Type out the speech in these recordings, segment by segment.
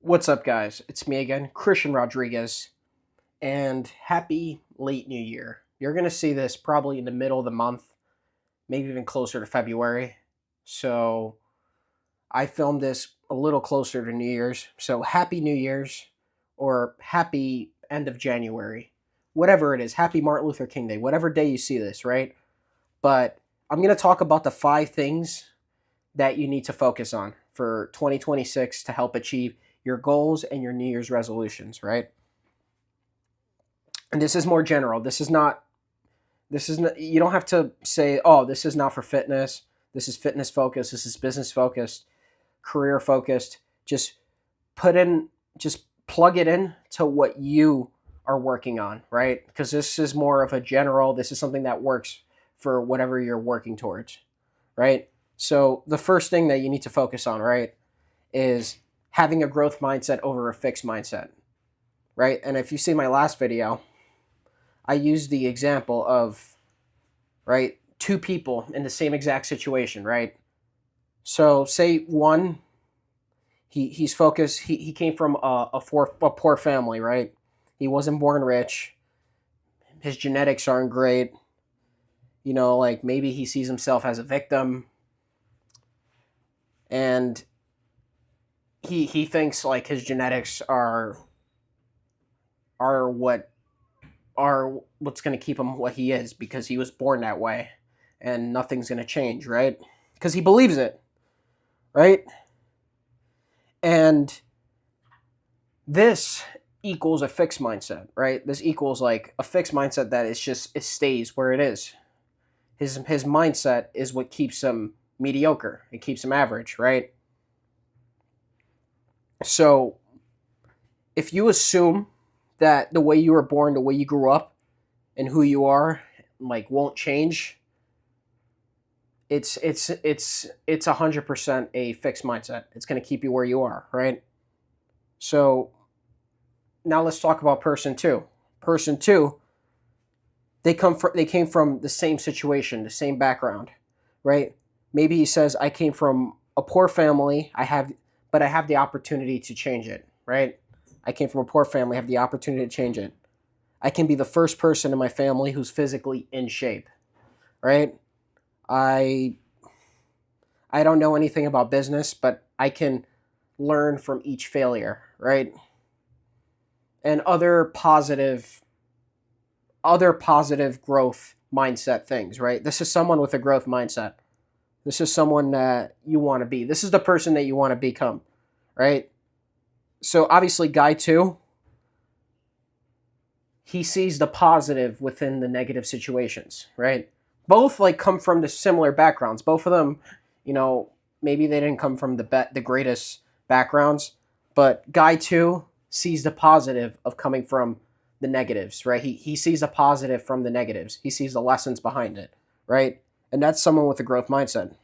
What's up, guys? It's me again, Christian Rodriguez, and happy late New Year. You're going to see this probably in the middle of the month, maybe even closer to February. So I filmed this a little closer to New Year's. So happy New Year's or happy end of January, whatever it is. Happy Martin Luther King Day, whatever day you see this, right? But I'm going to talk about the 5 things that you need to focus on for 2026 to help achieve your goals and your New Year's resolutions, right? And this is more general. This is not you don't have to say, "Oh, this is not for fitness. This is fitness focused. This is business focused, career focused." Just put in just plug it in to what you are working on, right? Because this is more of a general, this is something that works for whatever you're working towards, right? So the first thing that you need to focus on, right, is having a growth mindset over a fixed mindset, right? And if you see my last video, I used the example of, right, two people in the same exact situation, right? So say one, he's focused, he came from a poor family, right? He wasn't born rich. His genetics aren't great. Like maybe he sees himself as a victim, and he thinks like his genetics are what's going to keep him what he is because he was born that way, and nothing's going to change, right? Because he believes it, right? And this equals a fixed mindset, right? This equals like a fixed mindset that it stays where it is. His mindset is what keeps him mediocre. It keeps him average, right? So if you assume that the way you were born, the way you grew up, and who you are, like won't change, it's 100% a fixed mindset. It's going to keep you where you are, right? So now let's talk about person two. Person two, they came from the same situation, the same background, right? Maybe he says, I came from a poor family. But I have the opportunity to change it, right? I came from a poor family. I have the opportunity to change it. I can be the first person in my family who's physically in shape, right? I I don't know anything about business, but I can learn from each failure, right? And other positive growth mindset things, right? This is someone with a growth mindset. This is someone that you want to be. This is the person that you want to become, right? So obviously guy 2, he sees the positive within the negative situations, right? Both like come from the similar backgrounds. Both of them, you know, maybe they didn't come from the greatest backgrounds, but guy 2 sees the positive of coming from the negatives, right? He sees the positive from the negatives. He sees the lessons behind it, right? And that's someone with a growth mindset,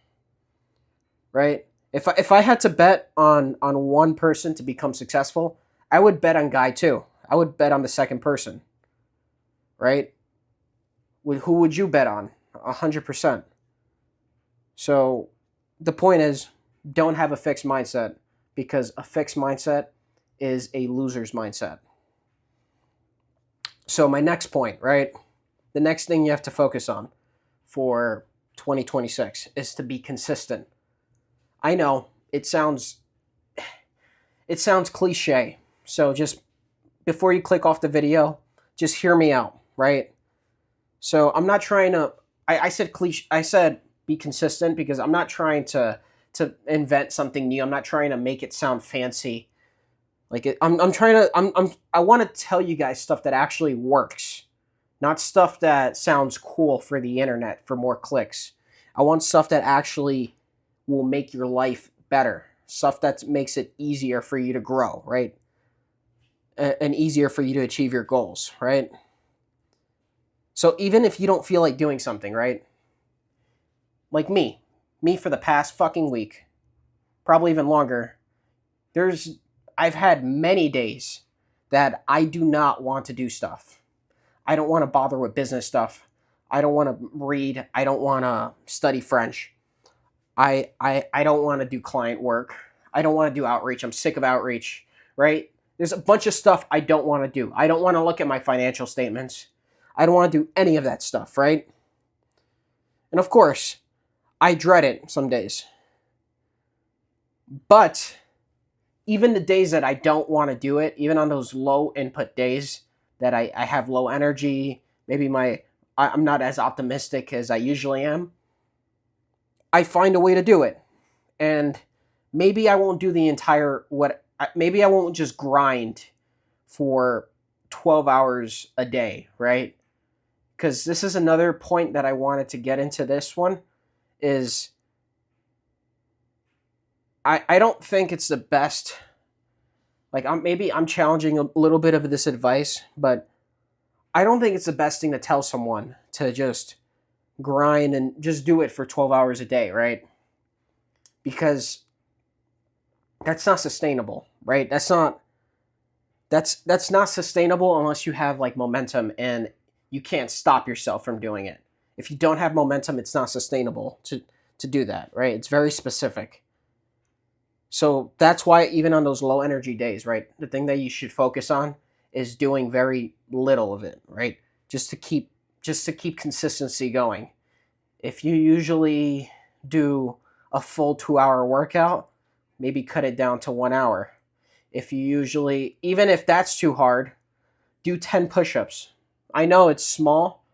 right? If I had to bet on one person to become successful, I would bet on guy 2. I would bet on the second person, right? Who would you bet on? 100%. So the point is, don't have a fixed mindset, because a fixed mindset is a loser's mindset. So my next point, right? The next thing you have to focus on for 2026 is to be consistent. I know it sounds cliche. So just before you click off the video, just hear me out, right? So I'm not trying to. I said cliche. I said be consistent because I'm not trying to invent something new. I'm not trying to make it sound fancy. I'm trying to. I want to tell you guys stuff that actually works, not stuff that sounds cool for the internet for more clicks. I want stuff that actually will make your life better. Stuff that makes it easier for you to grow, right? And easier for you to achieve your goals, right? So even if you don't feel like doing something, right? Like me for the past fucking week, probably even longer, there's I've had many days that I do not want to do stuff. I don't want to bother with business stuff. I don't want to read. I don't want to study French. I don't want to do client work. I don't want to do outreach. I'm sick of outreach, right? There's a bunch of stuff I don't want to do. I don't want to look at my financial statements. I don't want to do any of that stuff, right? And of course, I dread it some days. But even the days that I don't want to do it, even on those low input days that I have low energy, maybe I'm not as optimistic as I usually am, I find a way to do it. And maybe I won't do the entire maybe I won't just grind for 12 hours a day, right? Because this is another point that I wanted to get into this one is I don't think it's the best. Like maybe I'm challenging a little bit of this advice, but I don't think it's the best thing to tell someone to just grind and just do it for 12 hours a day, right? Because that's not sustainable, right? That's not sustainable unless you have like momentum and you can't stop yourself from doing it. If you don't have momentum, it's not sustainable to do that, right? It's very specific. So that's why even on those low energy days, right? The thing that you should focus on is doing very little of it, right? Just to keep consistency going. If you usually do a full 2 hour workout, maybe cut it down to 1 hour. If you usually, even if that's too hard, do 10 push-ups. I know it's small,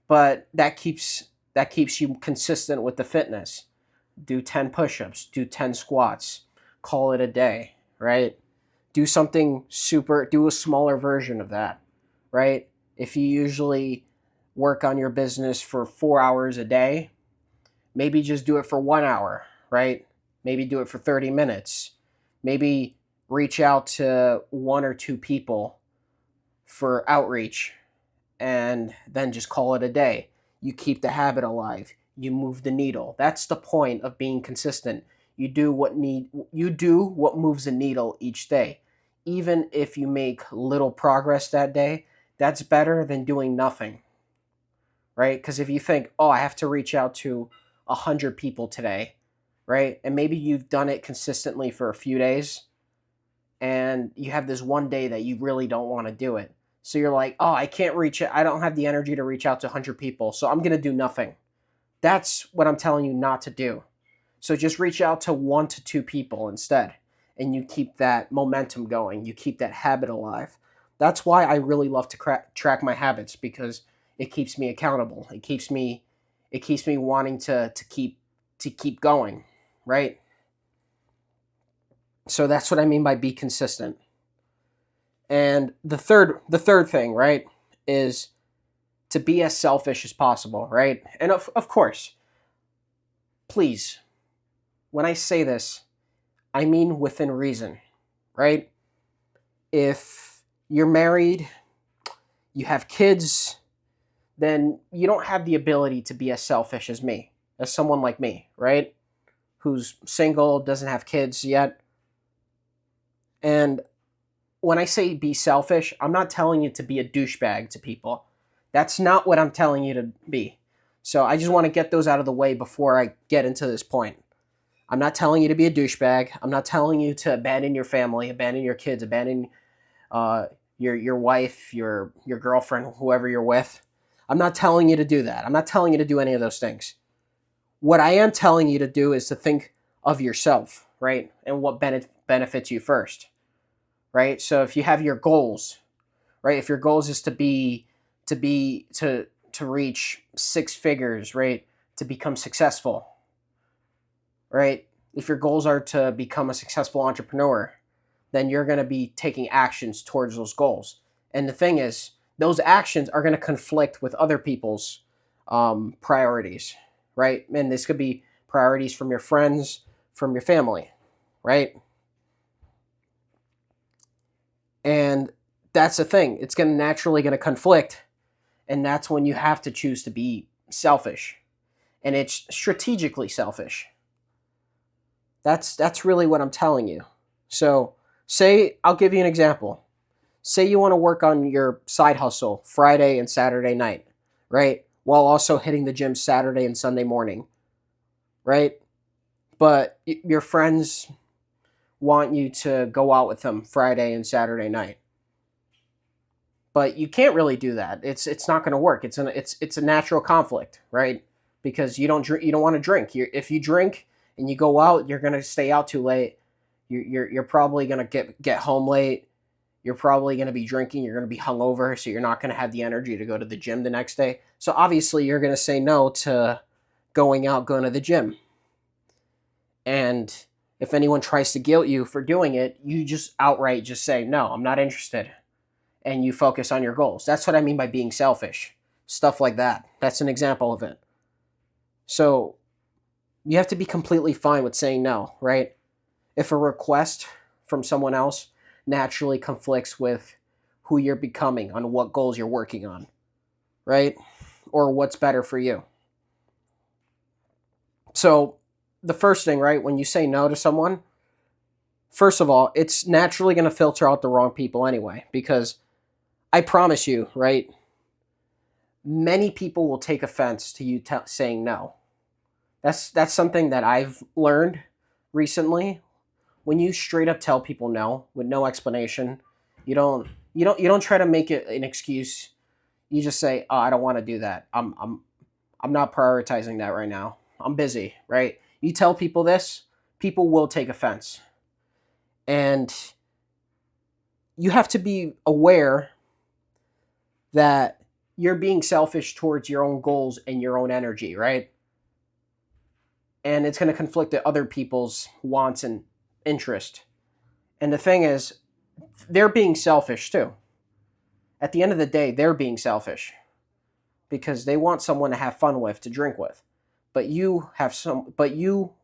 but that keeps you consistent with the fitness. Do 10 push-ups, do 10 squats, call it a day, right? Do do a smaller version of that, right? If you usually work on your business for 4 hours a day, maybe just do it for 1 hour, right? Maybe do it for 30 minutes. Maybe reach out to one or two people for outreach and then just call it a day. You keep the habit alive. You move the needle. That's the point of being consistent. You do what moves the needle each day. Even if you make little progress that day, that's better than doing nothing, right? Because if you think, oh, I have to reach out to 100 people today, right? And maybe you've done it consistently for a few days and you have this one day that you really don't want to do it. So you're like, oh, I don't have the energy to reach out to 100 people, so I'm going to do nothing. That's what I'm telling you not to do. So just reach out to 1 to 2 people instead, and you keep that momentum going. You keep that habit alive. That's why I really love to track my habits, because it keeps me accountable. It keeps me wanting to keep going, right? So that's what I mean by be consistent. And the third thing, right, is to be as selfish as possible, right? And of course, please, when I say this, I mean within reason, right? If you're married, you have kids, then you don't have the ability to be as selfish as me, as someone like me, right? Who's single, doesn't have kids yet. And when I say be selfish, I'm not telling you to be a douchebag to people. That's not what I'm telling you to be. So I just want to get those out of the way before I get into this point. I'm not telling you to be a douchebag. I'm not telling you to abandon your family, abandon your kids, abandon uh, your wife, your girlfriend, whoever you're with. I'm not telling you to do that. I'm not telling you to do any of those things. What I am telling you to do is to think of yourself, right? And what benefits you first, right? So if you have your goals, right? If your goals is to reach 6 figures, right? To become successful, right? If your goals are to become a successful entrepreneur, then you're going to be taking actions towards those goals. And the thing is, those actions are going to conflict with other people's priorities, right? And this could be priorities from your friends, from your family, right? And that's the thing. It's going to naturally going to conflict, and that's when you have to choose to be selfish, and it's strategically selfish. That's really what I'm telling you. So, say I'll give you an example. Say you want to work on your side hustle Friday and Saturday night, right? While also hitting the gym Saturday and Sunday morning, right? But your friends want you to go out with them Friday and Saturday night. But you can't really do that. It's not going to work. It's a natural conflict, right? Because you don't want to drink. If you drink and you go out, you're going to stay out too late. You're probably going to get home late. You're probably going to be drinking. You're going to be hungover, so you're not going to have the energy to go to the gym the next day. So obviously, you're going to say no to going to the gym. And if anyone tries to guilt you for doing it, you just outright just say, no, I'm not interested. And you focus on your goals. That's what I mean by being selfish. Stuff like that. That's an example of it. So you have to be completely fine with saying no, right? If a request from someone else naturally conflicts with who you're becoming, on what goals you're working on, right? Or what's better for you. So the first thing, right, when you say no to someone, first of all, it's naturally going to filter out the wrong people anyway, because I promise you, right, many people will take offense to you saying no. That's something that I've learned recently. When you straight up tell people no with no explanation, you don't try to make it an excuse. You just say, "Oh, I don't want to do that. I'm not prioritizing that right now. I'm busy." Right? You tell people this, people will take offense, and you have to be aware that you're being selfish towards your own goals and your own energy, right? And it's going to conflict with other people's wants and interest. And the thing is, they're being selfish too. At the end of the day, they're being selfish because they want someone to have fun with, to drink with. But you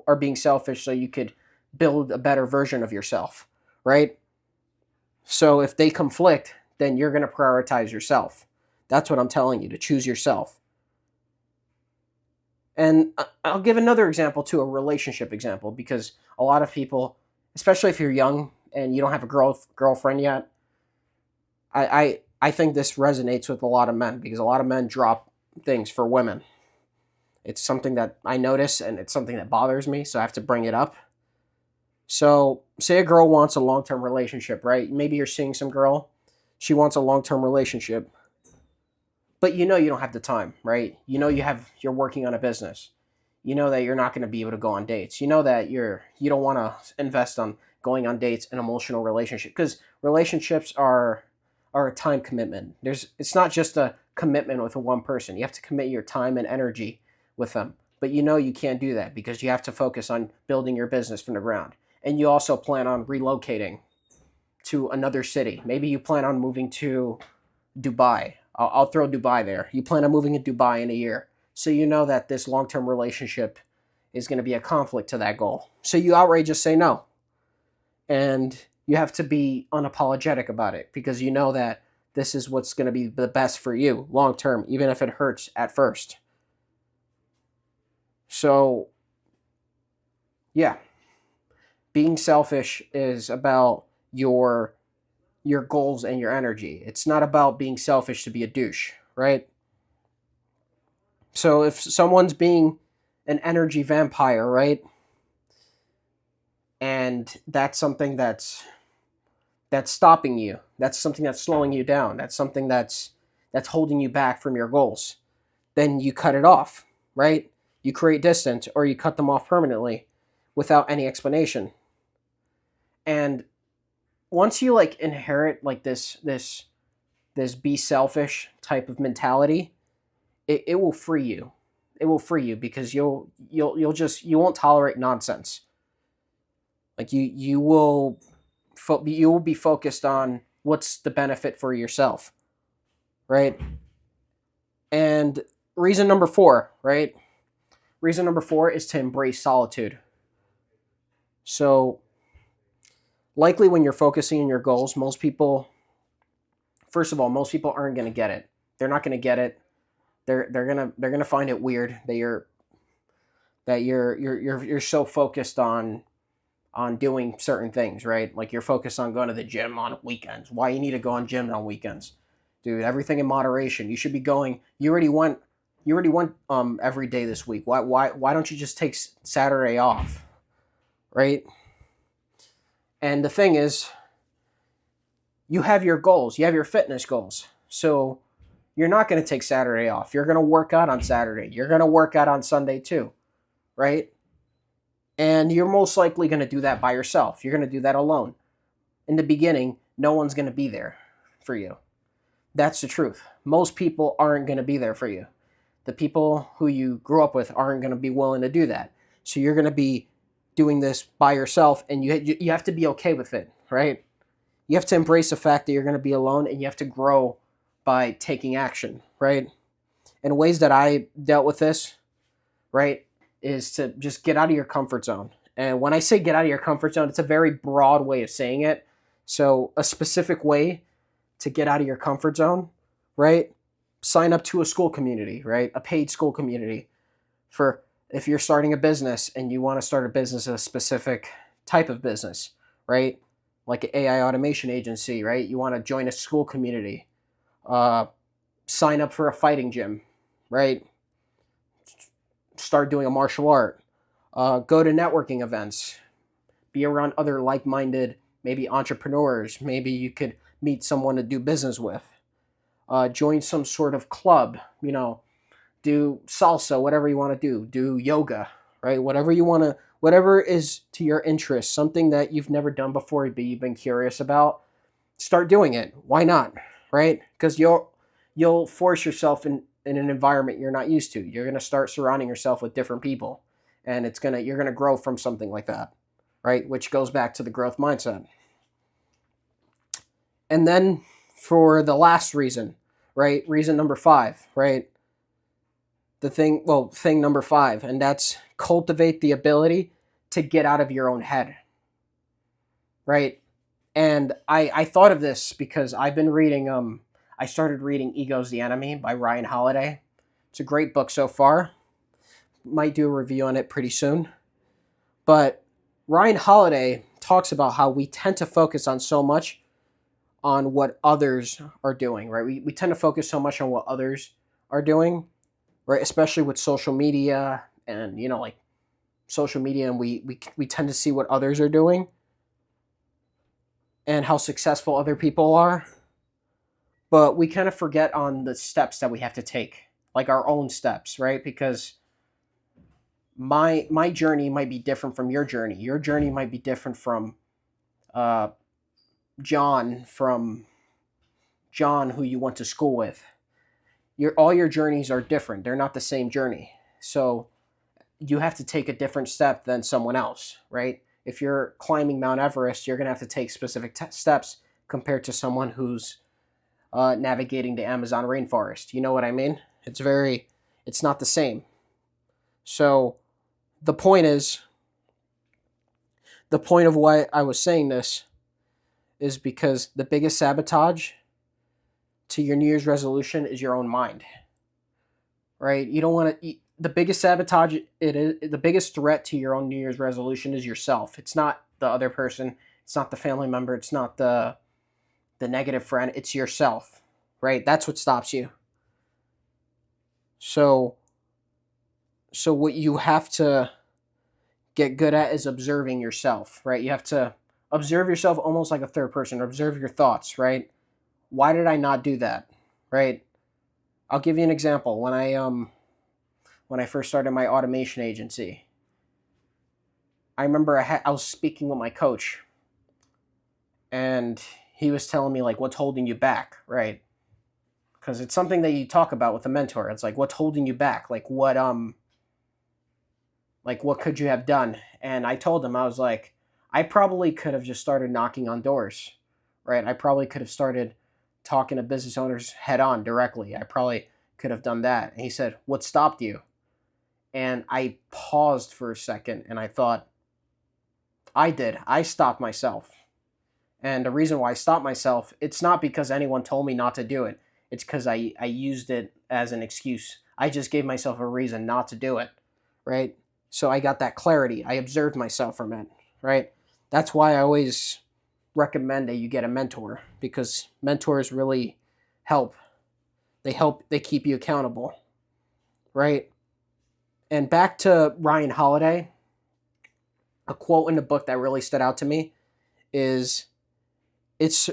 are being selfish so you could build a better version of yourself, right? So if they conflict, then you're going to prioritize yourself. That's what I'm telling you, to choose yourself. And I'll give another example too, a relationship example, because a lot of people, especially if you're young and you don't have a girlfriend yet, I think this resonates with a lot of men, because a lot of men drop things for women. It's something that I notice, and it's something that bothers me, so I have to bring it up. So, say a girl wants a long-term relationship, right? Maybe you're seeing some girl, she wants a long-term relationship, but you don't have the time, right? You're working on a business. You know that you're not going to be able to go on dates. You know that you don't want to invest on going on dates and emotional relationship, because relationships are a time commitment. It's not just a commitment with one person. You have to commit your time and energy with them. But you can't do that because you have to focus on building your business from the ground. And you also plan on relocating to another city. Maybe you plan on moving to Dubai. I'll throw Dubai there. You plan on moving to Dubai in a year. So you know that this long-term relationship is going to be a conflict to that goal. So you outright just say no. And you have to be unapologetic about it, because you know that this is what's going to be the best for you long term, even if it hurts at first. So, yeah, being selfish is about your goals and your energy. It's not about being selfish to be a douche, right? So if someone's being an energy vampire, right? And that's something that's stopping you. That's something that's slowing you down. That's something that's holding you back from your goals. Then you cut it off, right? You create distance, or you cut them off permanently without any explanation. And once you inherit this be selfish type of mentality, it will free you. It will free you, because you won't tolerate nonsense. Like you will be focused on what's the benefit for yourself, right? And reason number 4, right? Reason number 4 is to embrace solitude. So, likely when you're focusing on your goals, first of all, most people aren't going to get it. They're not going to get it. They're gonna find it weird that you're so focused on doing certain things, right? Like you're focused on going to the gym on weekends. Why you need to go on gym on weekends? Dude, everything in moderation. You should be going. You already went every day this week. Why don't you just take Saturday off? Right? And the thing is, you have your goals, you have your fitness goals. So you're not going to take Saturday off. You're going to work out on Saturday. You're going to work out on Sunday too, right? And you're most likely going to do that by yourself. You're going to do that alone. In the beginning, no one's going to be there for you. That's the truth. Most people aren't going to be there for you. The people who you grew up with aren't going to be willing to do that. So you're going to be doing this by yourself, and you have to be okay with it, right? You have to embrace the fact that you're going to be alone, and you have to grow by taking action, right? And ways that I dealt with this, right, is to just get out of your comfort zone. And when I say get out of your comfort zone, it's a very broad way of saying it. So a specific way to get out of your comfort zone, right? Sign up to a school community, right? A paid school community for if you're starting a business and you want to start a business, a specific type of business, right? Like an AI automation agency, right? You want to join a school community, sign up for a fighting gym, right? Start doing a martial art, go to networking events, be around other like-minded, maybe entrepreneurs. Maybe you could meet someone to do business with. Join some sort of club, do salsa, whatever you want to do yoga, right? Whatever you want to, whatever is to your interest, something that you've never done before, but you've been curious about, start doing it. Why not, right? Because you'll force yourself in an environment you're not used to. You're going to start surrounding yourself with different people, and you're going to grow from something like that, right? Which goes back to the growth mindset. And then for the last reason, right? Reason number 5, right? Thing number 5, and that's cultivate the ability to get out of your own head, right? And I thought of this because I've been reading, I started reading Ego's the Enemy by Ryan Holiday. It's a great book so far. Might do a review on it pretty soon. But Ryan Holiday talks about how we tend to focus on so much on what others are doing, right? We tend to focus so much on what others are doing, right? Especially with social media and, like social media, and we tend to see what others are doing and how successful other people are. But we kind of forget on the steps that we have to take, like our own steps, right? Because my journey might be different from your journey. Your journey might be different from John, who you went to school with. All your journeys are different. They're not the same journey. So you have to take a different step than someone else, right? If you're climbing Mount Everest, you're going to have to take specific steps compared to someone who's navigating the Amazon rainforest. You know what I mean? It's not the same. So the point of why I was saying this is because the biggest sabotage to your New Year's resolution is your own mind, right? You don't want to. The biggest sabotage, the biggest threat to your own New Year's resolution is yourself. It's not the other person. It's not the family member. It's not the negative friend. It's yourself, right? That's what stops you. So what you have to get good at is observing yourself, right? You have to observe yourself almost like a third person. Observe your thoughts, right? Why did I not do that, right? I'll give you an example. When I first started my automation agency, I remember I was speaking with my coach, and he was telling me, like, what's holding you back, right? Because it's something that you talk about with a mentor. It's like, what's holding you back? Like what could you have done? And I told him, I was like, I probably could have just started knocking on doors, right? I probably could have started talking to business owners head on directly. I probably could have done that. And he said, what stopped you? And I paused for a second and I thought, I stopped myself. And the reason why I stopped myself, it's not because anyone told me not to do it. It's because I used it as an excuse. I just gave myself a reason not to do it, right? So I got that clarity. I observed myself from it, right? That's why I always recommend that you get a mentor, because mentors really help. They keep you accountable, right? And back to Ryan Holiday, a quote in the book that really stood out to me is it's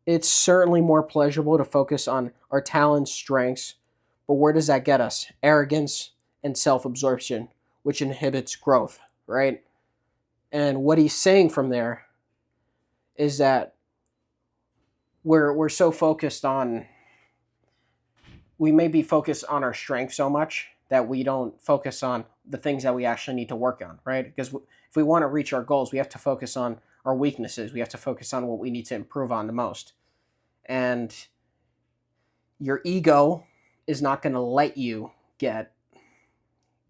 it's certainly more pleasurable to focus on our talents, strengths, but where does that get us? Arrogance and self-absorption, which inhibits growth, right? And what he's saying from there is that we're so focused on we may be focused on our strength so much that we don't focus on the things that we actually need to work on, right? Because if we want to reach our goals, we have to focus on our weaknesses. We have to focus on what we need to improve on the most. And your ego is not going to let you get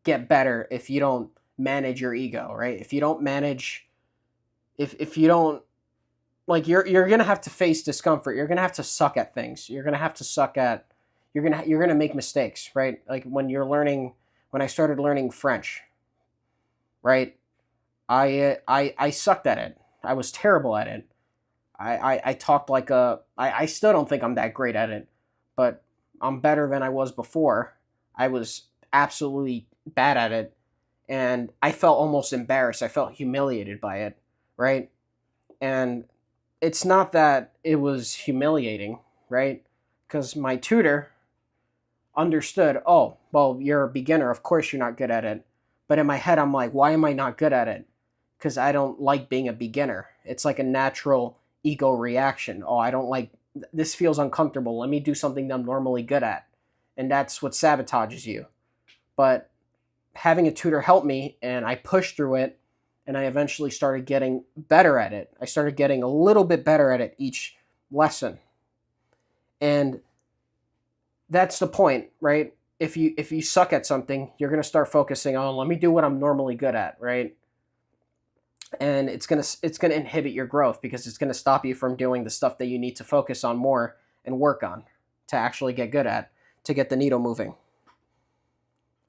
better if you don't manage your ego, right? If you don't manage if you don't like you're going to have to face discomfort. You're going to have to suck at things. You're going to have to suck at you're going to make mistakes, right? Like when I started learning French, right? I sucked at it. I was terrible at it. I talked like I still don't think I'm that great at it, but I'm better than I was before. I was absolutely bad at it, and I felt almost embarrassed. I felt humiliated by it, right? And it's not that it was humiliating, right? Because my tutor understood, oh, well, you're a beginner. Of course you're not good at it. But in my head, I'm like, why am I not good at it? Because I don't like being a beginner. It's like a natural ego reaction. Oh, I don't like this, feels uncomfortable. Let me do something that I'm normally good at. And that's what sabotages you. But having a tutor help me, and I pushed through it, and I eventually started getting better at it. I started getting a little bit better at it each lesson. And that's the point, right? If you suck at something, you're going to start focusing on, let me do what I'm normally good at, right? And it's going to inhibit your growth because it's going to stop you from doing the stuff that you need to focus on more and work on to actually get good at, to get the needle moving,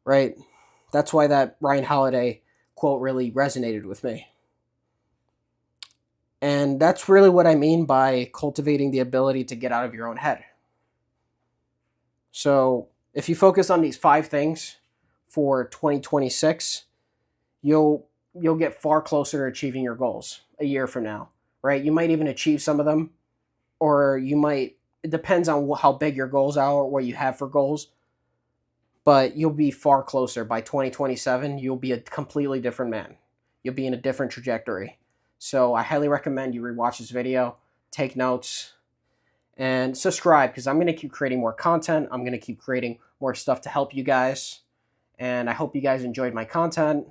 right? That's why that Ryan Holiday quote really resonated with me. And that's really what I mean by cultivating the ability to get out of your own head. So if you focus on these 5 things for 2026, you'll get far closer to achieving your goals a year from now, right? You might even achieve some of them, or you might, it depends on how big your goals are or what you have for goals, but you'll be far closer. By 2027, you'll be a completely different man. You'll be in a different trajectory. So I highly recommend you rewatch this video, take notes, and subscribe, because I'm going to keep creating more content. I'm going to keep creating more stuff to help you guys. And I hope you guys enjoyed my content.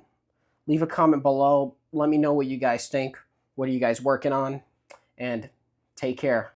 Leave a comment below. Let me know what you guys think. What are you guys working on? And take care.